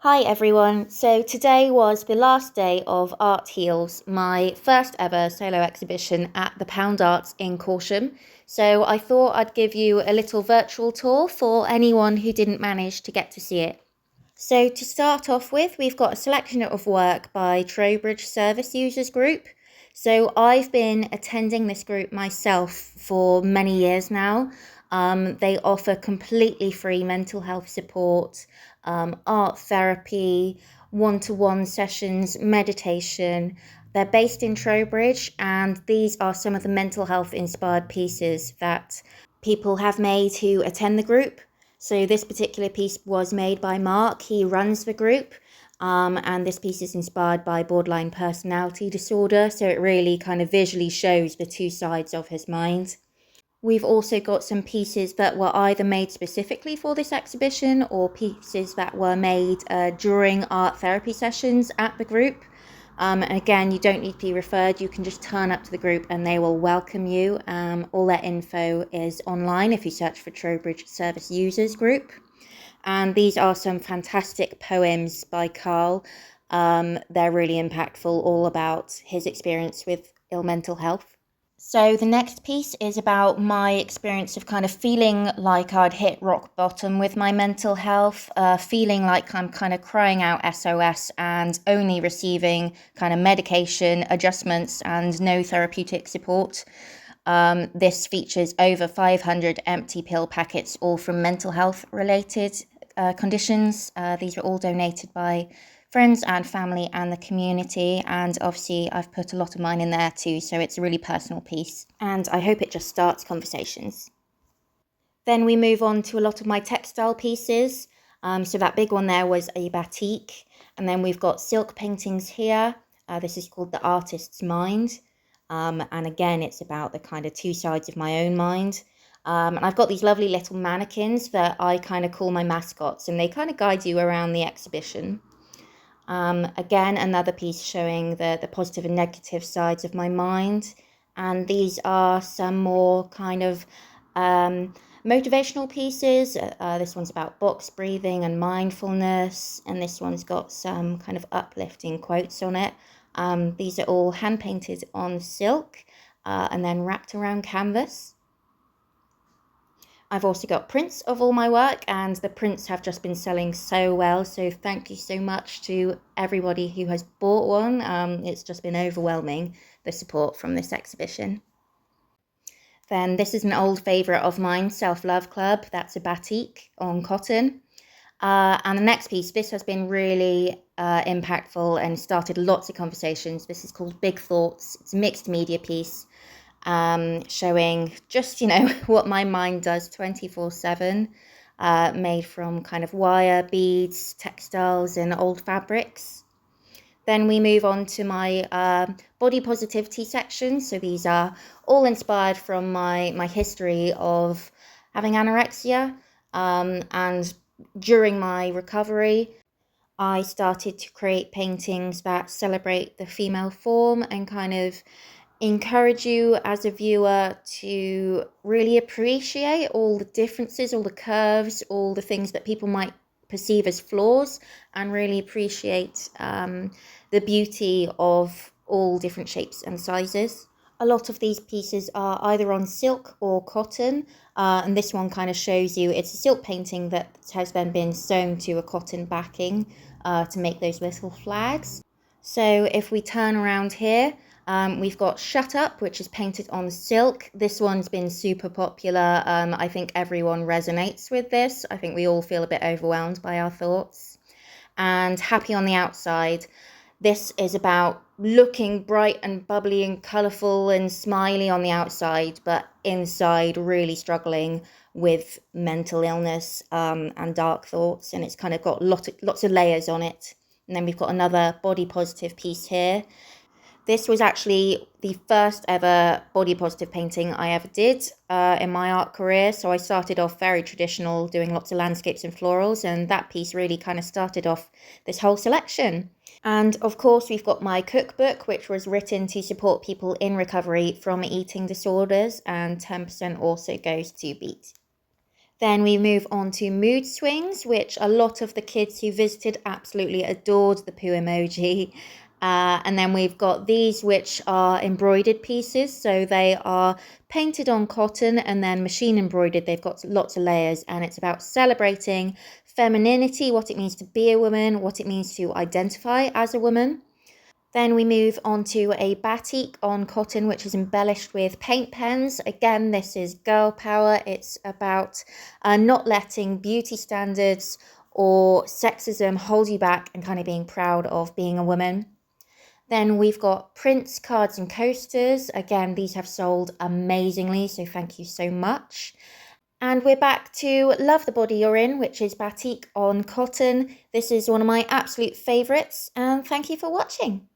Hi everyone. So today was the last day of Art Heals, my first ever solo exhibition at the Pound Arts in Corsham. So I thought I'd give you a little virtual tour for anyone who didn't manage to get to see it. So to start off with, we've got a selection of work by Trowbridge Service Users Group. So I've been attending this group myself for many years now. They offer completely free mental health support, art therapy, one-to-one sessions, meditation. They're based in Trowbridge, and these are some of the mental health inspired pieces that people have made who attend the group. So this particular piece was made by Mark. He runs the group. And this piece is inspired by borderline personality disorder. So it really kind of visually shows the two sides of his mind. We've also got some pieces that were either made specifically for this exhibition or pieces that were made during art therapy sessions at the group. And again, you don't need to be referred. You can just turn up to the group and they will welcome you. All their info is online if you search for Trowbridge Service Users Group. And these are some fantastic poems by Carl. They're really impactful, all about his experience with ill mental health. So the next piece is about my experience of kind of feeling like I'd hit rock bottom with my mental health, feeling like I'm kind of crying out SOS and only receiving kind of medication, adjustments, and no therapeutic support. This features over 500 empty pill packets, all from mental health related conditions. These were all donated by friends and family and the community, and obviously I've put a lot of mine in there too, so it's a really personal piece and I hope it just starts conversations. Then we move on to a lot of my textile pieces. So that big one there was a batik, and then we've got silk paintings here. This is called The Artist's Mind, and again it's about the kind of two sides of my own mind. And I've got these lovely little mannequins that I kind of call my mascots, and they kind of guide you around the exhibition. Again, another piece showing the positive and negative sides of my mind. And these are some more kind of motivational pieces. This one's about box breathing and mindfulness. And this one's got some kind of uplifting quotes on it. These are all hand painted on silk and then wrapped around canvas. I've also got prints of all my work, and the prints have just been selling so well. So thank you so much to everybody who has bought one. It's just been overwhelming, the support from this exhibition. Then this is an old favourite of mine, Self Love Club. That's a batik on cotton. And the next piece, this has been really impactful and started lots of conversations. This is called Big Thoughts. It's a mixed media piece. Showing just, what my mind does 24/7, made from kind of wire, beads, textiles, and old fabrics. Then we move on to my body positivity section. So these are all inspired from my history of having anorexia. And during my recovery, I started to create paintings that celebrate the female form and kind of encourage you as a viewer to really appreciate all the differences, all the curves, all the things that people might perceive as flaws, and really appreciate the beauty of all different shapes and sizes. A lot of these pieces are either on silk or cotton, and this one kind of shows you it's a silk painting that has then been sewn to a cotton backing to make those little flags. So if we turn around here, we've got Shut Up, which is painted on silk. This one's been super popular. I think everyone resonates with this. I think we all feel a bit overwhelmed by our thoughts. And Happy on the Outside. This is about looking bright and bubbly and colourful and smiley on the outside, but inside really struggling with mental illness and dark thoughts. And it's kind of got lots of layers on it. And then we've got another body positive piece here. This was actually the first ever body positive painting I ever did in my art career. So I started off very traditional, doing lots of landscapes and florals, and that piece really kind of started off this whole selection. And of course, we've got my cookbook, which was written to support people in recovery from eating disorders, and 10% also goes to Beat. Then we move on to mood swings, which a lot of the kids who visited absolutely adored the poo emoji. And then we've got these, which are embroidered pieces. So they are painted on cotton and then machine embroidered. They've got lots of layers, and it's about celebrating femininity, what it means to be a woman, what it means to identify as a woman. Then we move on to a batik on cotton, which is embellished with paint pens. Again, this is girl power. It's about not letting beauty standards or sexism hold you back and kind of being proud of being a woman. Then we've got prints, cards, and coasters. Again, these have sold amazingly, so thank you so much. And we're back to Love the Body You're In, which is batik on cotton. This is one of my absolute favourites, and thank you for watching.